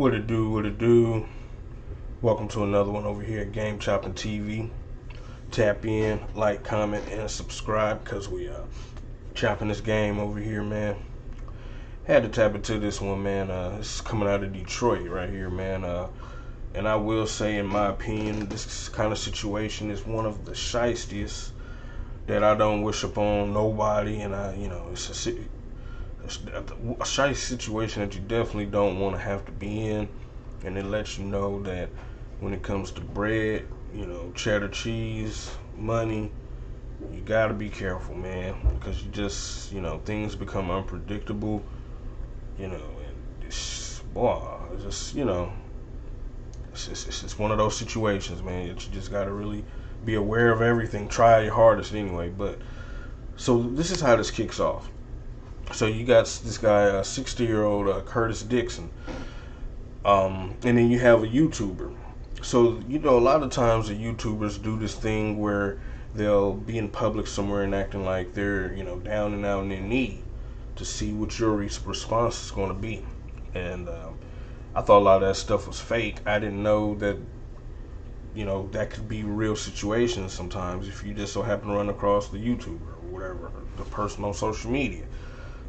What it do, what it do. Welcome to another one over here at Game Chopping TV. Tap in, like, comment, and subscribe because we chopping this game over here, man. Had to tap into this one, man. This is coming out of Detroit right here, man. And I will say, in my opinion, this kind of situation is one of the shystiest that I don't wish upon nobody. And it's a shy situation that you definitely don't want to have to be in. And it lets you know that when it comes to bread, cheddar cheese, money, you gotta be careful, man, because you just, things become unpredictable, and it's just one of those situations, man, that you just gotta really be aware of everything, try your hardest anyway. But so this is how this kicks off. So you got this guy, 60-year-old Curtis Dixon, and then you have a YouTuber. So, a lot of times the YouTubers do this thing where they'll be in public somewhere and acting like they're, down and out in their need to see what your response is going to be. And I thought a lot of that stuff was fake. I didn't know that, that could be real situations sometimes if you just so happen to run across the YouTuber or whatever, the person on social media.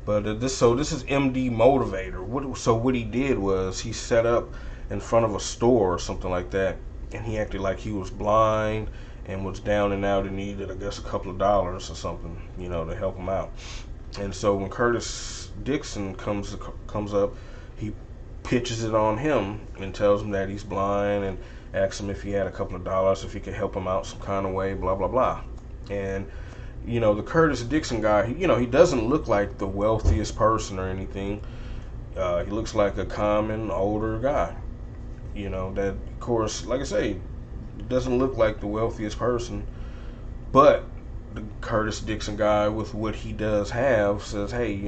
But this is Mdmotivator. What he did was he set up in front of a store or something like that, and he acted like he was blind and was down and out and needed, I guess, a couple of dollars or something, to help him out. And so when Curtis Dixon comes up, he pitches it on him and tells him that he's blind and asks him if he had a couple of dollars, if he could help him out some kind of way, blah blah blah. And the Curtis Dixon guy, he doesn't look like the wealthiest person or anything. He looks like a common older guy. That, of course, like I say, doesn't look like the wealthiest person. But the Curtis Dixon guy, with what he does have, says, hey,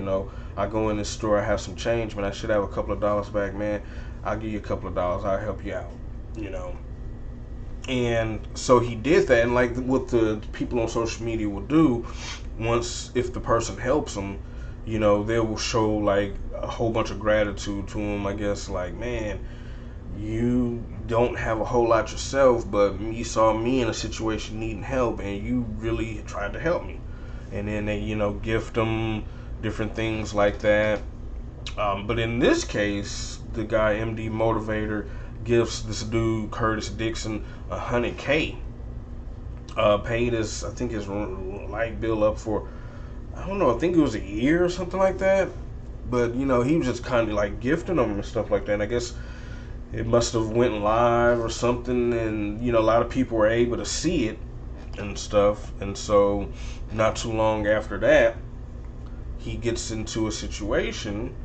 I go in this store, I have some change, man. I should have a couple of dollars back, man. I'll give you a couple of dollars. I'll help you out, And so he did that, and like what the people on social media will do, if the person helps them, they will show like a whole bunch of gratitude to him. I guess like, man, you don't have a whole lot yourself, but you saw me in a situation needing help, and you really tried to help me. And then they, gift them different things like that. But in this case, the guy Mdmotivator gives this dude Curtis Dixon $100K. Paid his light bill up for, I don't know, I think it was a year or something like that. But he was just kind of like gifting them and stuff like that. And I guess it must have went live or something, and a lot of people were able to see it and stuff. And so not too long after that, he gets into a situation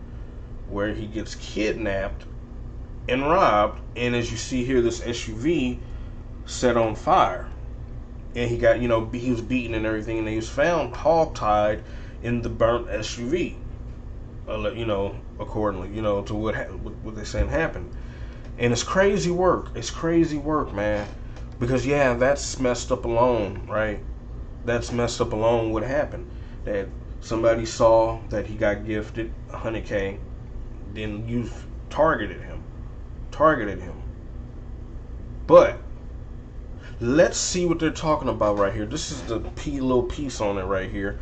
where he gets kidnapped and robbed, and as you see here, this SUV set on fire, and he got, he was beaten and everything, and he was found hog-tied in the burnt SUV, accordingly, to what they're saying happened. And it's crazy work. It's crazy work, man, because that's messed up alone, right? That's messed up alone. What happened? That somebody saw that he got gifted $100K, then you targeted him. But let's see what they're talking about right here. This is the little piece on it right here.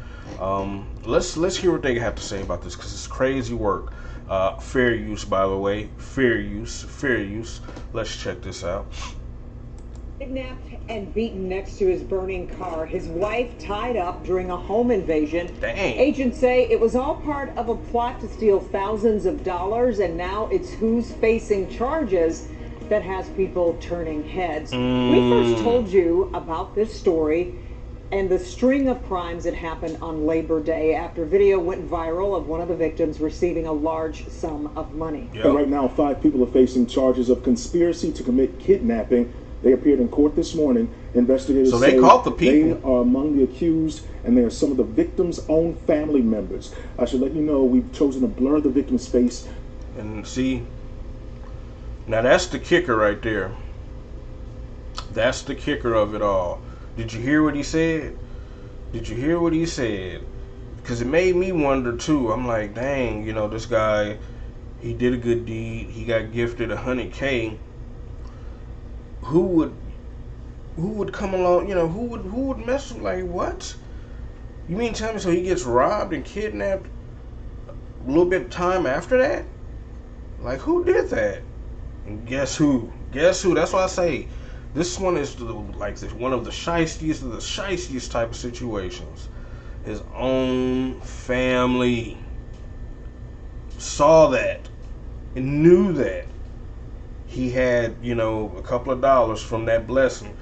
Let's hear what they have to say about this, because it's crazy work. Fair use, by the way. Fair use. Let's check this out. Kidnapped and beaten next to his burning car. His wife tied up during a home invasion. Dang. Agents say it was all part of a plot to steal thousands of dollars, and now it's who's facing charges that has people turning heads. We first told you about this story and the string of crimes that happened on Labor Day after video went viral of one of the victims receiving a large sum of money. Yep. And right now, 5 people are facing charges of conspiracy to commit kidnapping. They appeared in court this morning. Investigators say caught the people. They are among the accused, and they are some of the victims' own family members. I should let you know we've chosen to blur the victim's face. And see, now that's the kicker right there. That's the kicker of it all. Did you hear what he said? Because it made me wonder too. I'm like, dang, this guy He did a good deed. He got gifted $100K. Who would come along? Who would mess with, like, what? You mean tell me so he gets robbed and kidnapped a little bit of time after that? Like, who did that? And guess who? Guess who? That's why I say this one is one of the shystiest type of situations. His own family saw that and knew that he had, a couple of dollars from that blessing,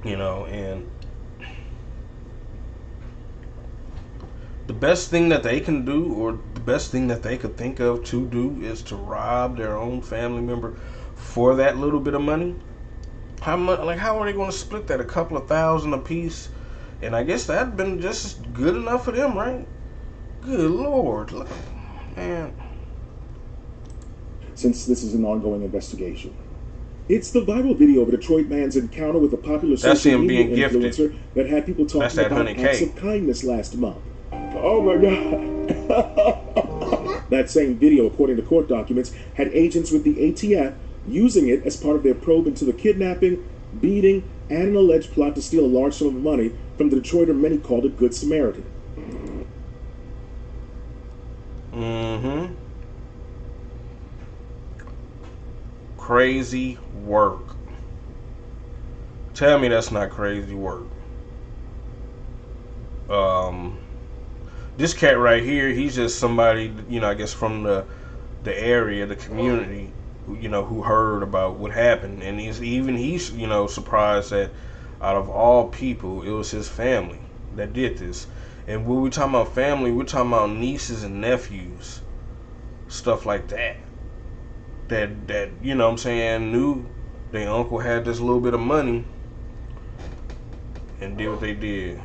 and the best thing that they can do, or the best thing that they could think of to do, is to rob their own family member for that little bit of money. How much? Like, how are they going to split that? A couple of thousand a piece, and I guess that'd been just good enough for them, right? Good Lord, man. Since this is an ongoing investigation, it's the viral video of a Detroit man's encounter with a popular social media influencer that had people talking about acts of kindness last month. Oh my God. That same video, according to court documents, had agents with the ATF using it as part of their probe into the kidnapping, beating, and an alleged plot to steal a large sum of money from the Detroiter many called a Good Samaritan. Mm-hmm. Crazy work. Tell me that's not crazy work. This cat right here, he's just somebody, I guess from the area, the community, who heard about what happened, and he's surprised that out of all people, it was his family that did this. And when we talking about family, we're talking about nieces and nephews, stuff like that. That what I'm saying, knew their uncle had this little bit of money and did what they did.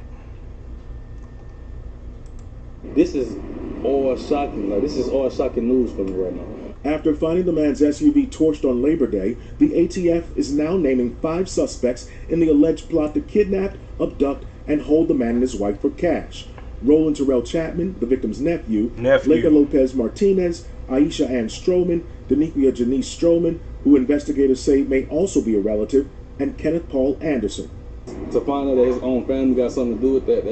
This is all shocking. This is all shocking news for me right now. After finding the man's SUV torched on Labor Day, the ATF is now naming 5 suspects in the alleged plot to kidnap, abduct, and hold the man and his wife for cash. Roland Terrell Chapman, the victim's nephew. Lega Lopez Martinez, Aisha Ann Stroman, Daniqua Janice Stroman, who investigators say may also be a relative, and Kenneth Paul Anderson. To find out that his own family got something to do with that,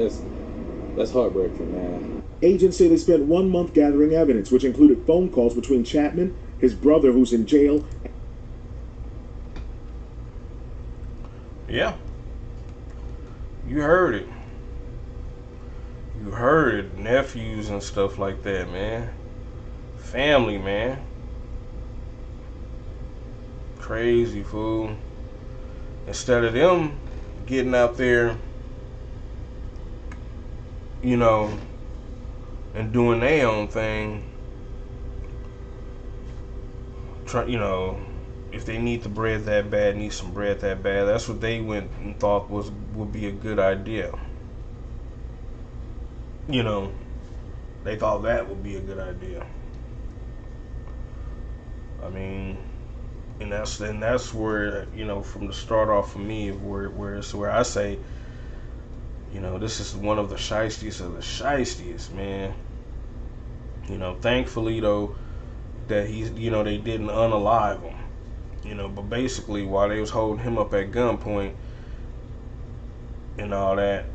that's heartbreaking, man. Agents say they spent 1 month gathering evidence, which included phone calls between Chapman, his brother who's in jail. Yeah. You heard it. You heard it. Nephews and stuff like that, man. Family, man. Crazy, fool. Instead of them getting out there, and doing their own thing, if they need the bread that bad, need some bread that bad, that's what they went and thought would be a good idea. They thought that would be a good idea. I mean, and that's where, from the start off for me, where I say, this is one of the shystiest of the shystiest, man. Thankfully though, that he's, they didn't unalive him. But basically while they was holding him up at gunpoint and all that,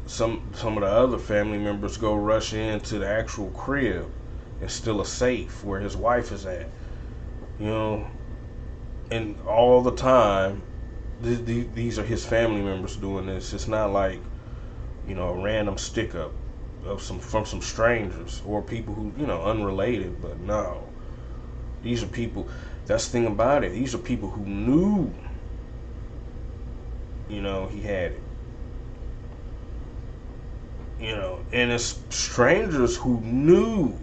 some of the other family members go rush into the actual crib and steal a safe where his wife is at. And all the time, these are his family members doing this. It's not like, a random stick up from some strangers or people who, unrelated. But no, these are people. That's the thing about it. These are people who knew, he had it. And it's strangers who knew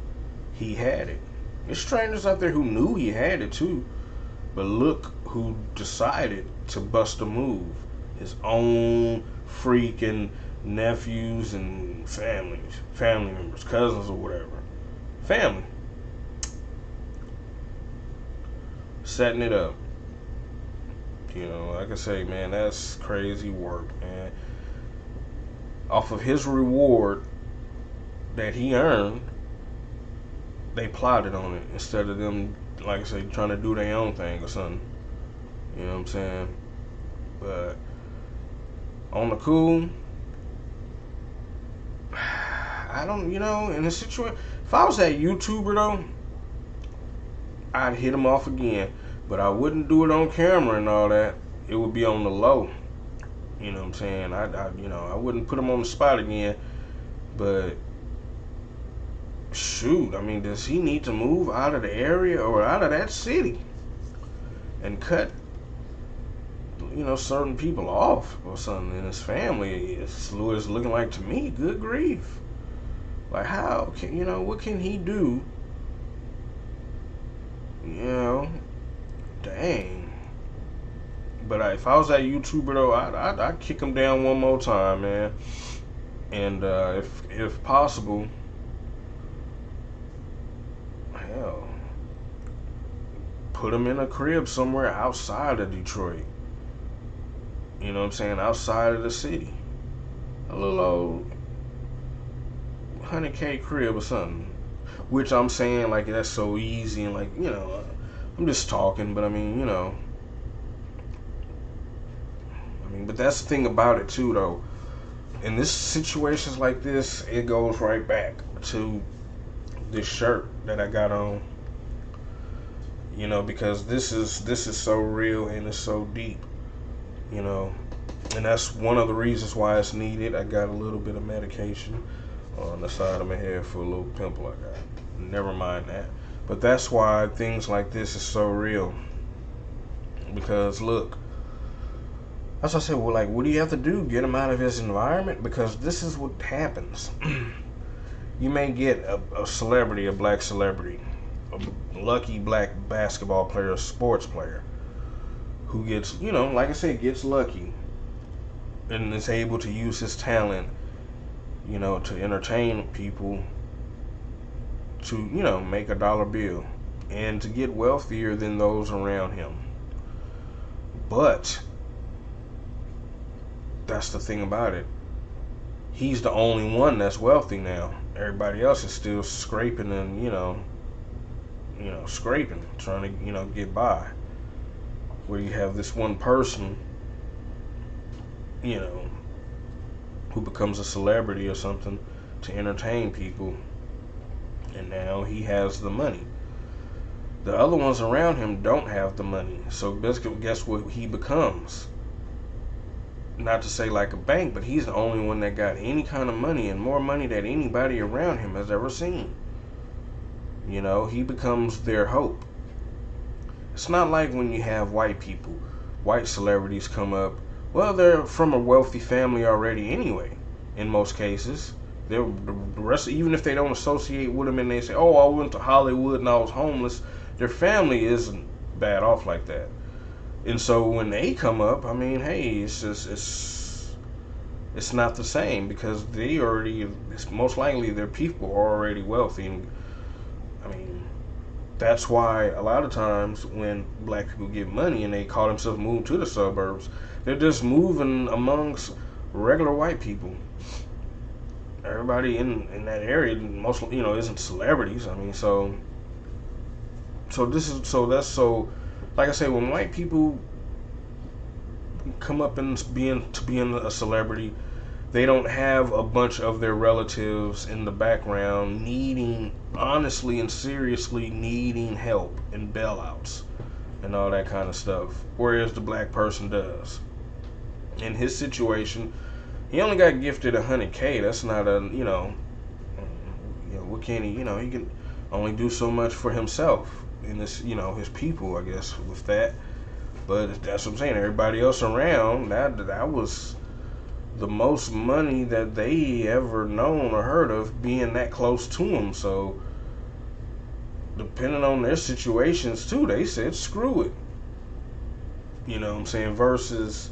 he had it. There's strangers out there who knew he had it too. But look who decided to bust a move. His own freaking nephews and family members, cousins or whatever. Family. Setting it up. Like I say, man, that's crazy work, man. Off of his reward that he earned, they plotted on it instead of them, like I say, trying to do their own thing or something. You know what I'm saying? But on the cool, I don't, in a situation, if I was that YouTuber though, I'd hit him off again. But I wouldn't do it on camera and all that. It would be on the low. You know what I'm saying? I wouldn't put him on the spot again. But shoot, I mean, does he need to move out of the area or out of that city and cut, certain people off or something in his family? It's looking like to me, good grief. Like, how can, what can he do? Dang. But if I was that YouTuber though, I'd kick him down one more time, man. And if possible, hell, put him in a crib somewhere outside of Detroit. You know what I'm saying? Outside of the city. A little old 100K crib or something. Which I'm saying, like, that's so easy and, like, I'm just talking, but I mean, but that's the thing about it too, though. In this situations like this, it goes right back to this shirt that I got on. Because this is so real and it's so deep. And that's one of the reasons why it's needed. I got a little bit of medication on the side of my head for a little pimple I got. Never mind that. But that's why things like this is so real. Because look, that's what I said, well, like, what do you have to do? Get him out of his environment? Because this is what happens. You may get a celebrity, a black celebrity, a lucky black basketball player, a sports player, who gets, like I said, gets lucky and is able to use his talent, to entertain people, to, make a dollar bill and to get wealthier than those around him. But that's the thing about it. He's the only one that's wealthy now. Everybody else is still scraping and, scraping, trying to, get by. Where you have this one person, who becomes a celebrity or something to entertain people, and now he has the money. The other ones around him don't have the money. So basically, guess what he becomes? Not to say like a bank, but he's the only one that got any kind of money, and more money than anybody around him has ever seen. He becomes their hope. It's not like when you have white people, white celebrities come up. Well, they're from a wealthy family already anyway, in most cases. They're the rest, even if they don't associate with them and they say, oh, I went to Hollywood and I was homeless, their family isn't bad off like that. And so when they come up, I mean, hey, it's not the same, because it's most likely their people are already wealthy. And I mean, that's why a lot of times when black people get money and they call themselves moving to the suburbs, they're just moving amongst regular white people. Everybody in that area, most isn't celebrities. I mean, like I say, when white people come up and being a celebrity, they don't have a bunch of their relatives in the background honestly and seriously needing help and bailouts and all that kind of stuff. Whereas the black person does. In his situation, he only got gifted 100K. That's not what can he, he can only do so much for himself and this, his people, I guess, with that. But that's what I'm saying. Everybody else around, that was the most money that they ever known or heard of, being that close to him. So depending on their situations too, they said screw it. You know what I'm saying? Versus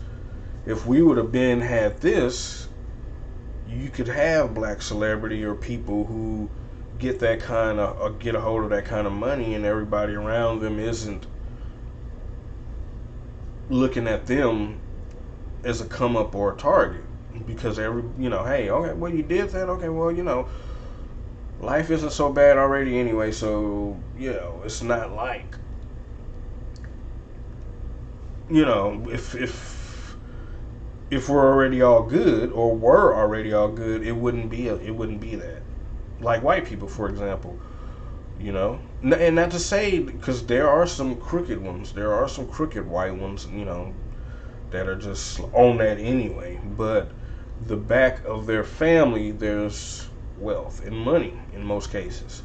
if we would have had this, you could have black celebrity or people who get a hold of that kind of money, and everybody around them isn't looking at them as a come up or a target, because hey, okay, well, you did that, okay, well, life isn't so bad already anyway, so, you know, it's not like, you know, if we're already all good, or were already all good, it wouldn't be that. Like white people, for example, you know, and not to say, because there are some crooked ones, there are some crooked white ones, you know, that are just on that anyway. But the back of their family, there's wealth and money in most cases.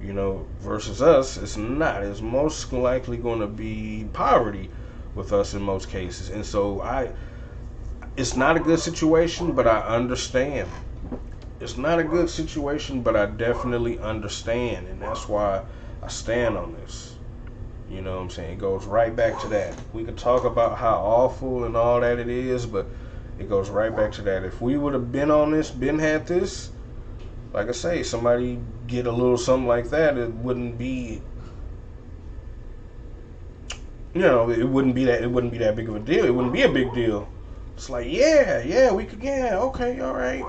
You know, versus us, it's not. It's most likely going to be poverty with us in most cases. And so it's not a good situation, but I understand. It's not a good situation, but I definitely understand. And that's why I stand on this. You know what I'm saying? It goes right back to that. We could talk about how awful and all that it is, but it goes right back to that. If we would have been on this, had this, like I say, somebody get a little something like that, it wouldn't be, you know, it wouldn't be that big of a deal. It wouldn't be a big deal. It's like, yeah, we could, yeah, okay, all right.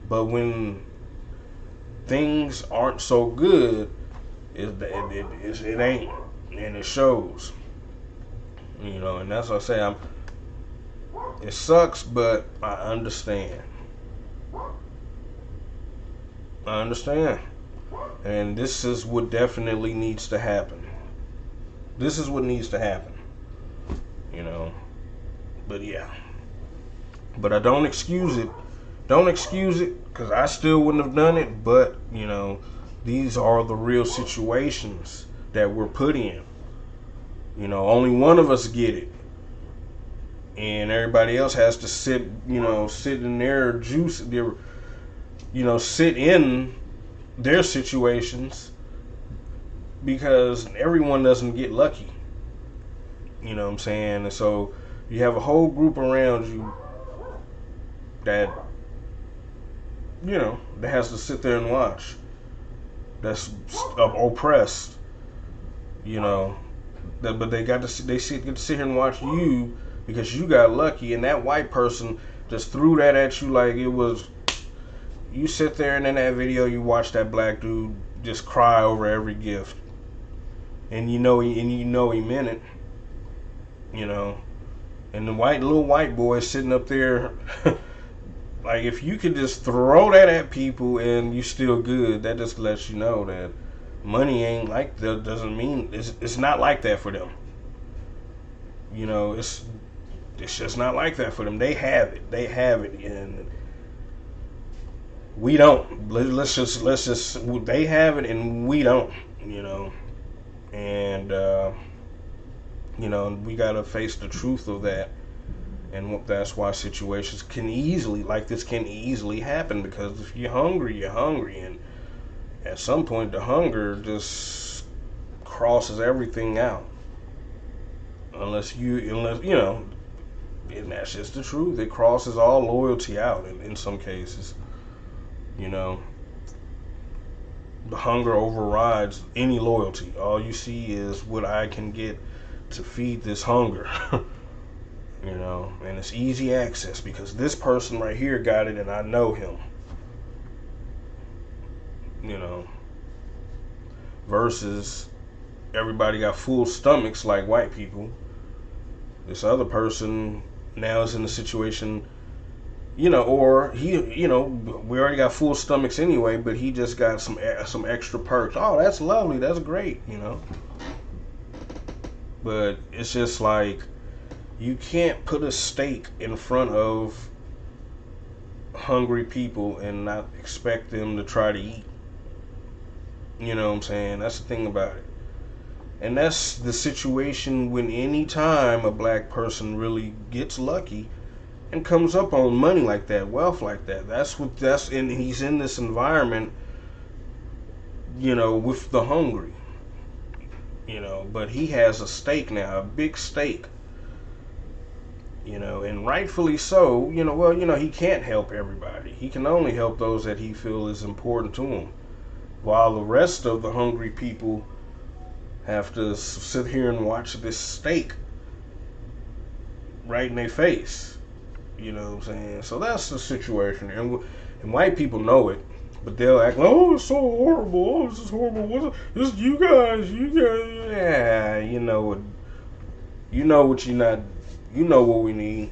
But when things aren't so good, it ain't, and it shows. You know, and that's what I say. It sucks, but I understand. I understand, and this is what definitely needs to happen. This is what needs to happen. You know, but yeah. But I don't excuse it. Don't excuse it, because I still wouldn't have done it. But you know, these are the real situations that we're put in. You know, only one of us get it. And everybody else has to sit in their juice, sit in their situations, because everyone doesn't get lucky. You know what I'm saying? And so you have a whole group around you that, you know, that has to sit there and watch. That's oppressed, you know. But they get to sit here and watch you because you got lucky, and that white person just threw that at you like it was. You sit there and in that video you watch that black dude just cry over every gift, and you know he meant it, you know. And the little white boy sitting up there. Like, if you could just throw that at people and you still good, that just lets you know that money ain't like that. Doesn't mean it's not like that for them. You know, it's just not like that for them. They have it, and we don't. Let's just they have it and we don't. You know, and you know, we gotta face the truth of that. And that's why situations can easily happen, because if you're hungry, and at some point the hunger just crosses everything out. Unless you know, and that's just the truth. It crosses all loyalty out in some cases. You know, the hunger overrides any loyalty. All you see is what I can get to feed this hunger. You know, and it's easy access because this person right here got it and I know him. You know, versus everybody got full stomachs like white people. This other person now is in a situation, you know, or he, you know, we already got full stomachs anyway, but he just got some extra perks. Oh, that's lovely, that's great, you know. But it's just like, you can't put a steak in front of hungry people and not expect them to try to eat. You know what I'm saying? That's the thing about it. And that's the situation when any time a black person really gets lucky and comes up on money like that, wealth like that. And he's in this environment, you know, with the hungry. You know, but he has a stake now, a big stake. You know, and rightfully so. You know, well, you know, he can't help everybody. He can only help those that he feels is important to him. While the rest of the hungry people have to sit here and watch this steak right in their face. You know what I'm saying? So that's the situation. And white people know it. But they'll act like, oh, it's so horrible. Oh, this is horrible. This you guys. Yeah, you know what? You know what you not. You know what we need.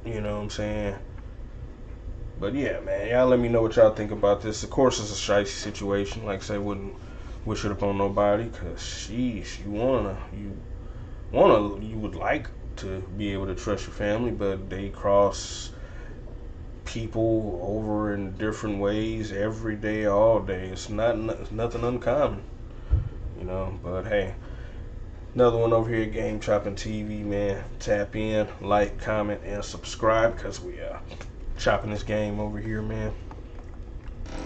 You know what I'm saying? But yeah, man, y'all let me know what y'all think about this. Of course, it's a shicey situation. Like I said, wouldn't wish it upon nobody. Cause sheesh, you would like to be able to trust your family, but they cross people over in different ways every day, all day. It's nothing uncommon, you know. But hey, another one over here at Game Chopping TV, man. Tap in, like, comment, and subscribe, because we chopping this game over here, man.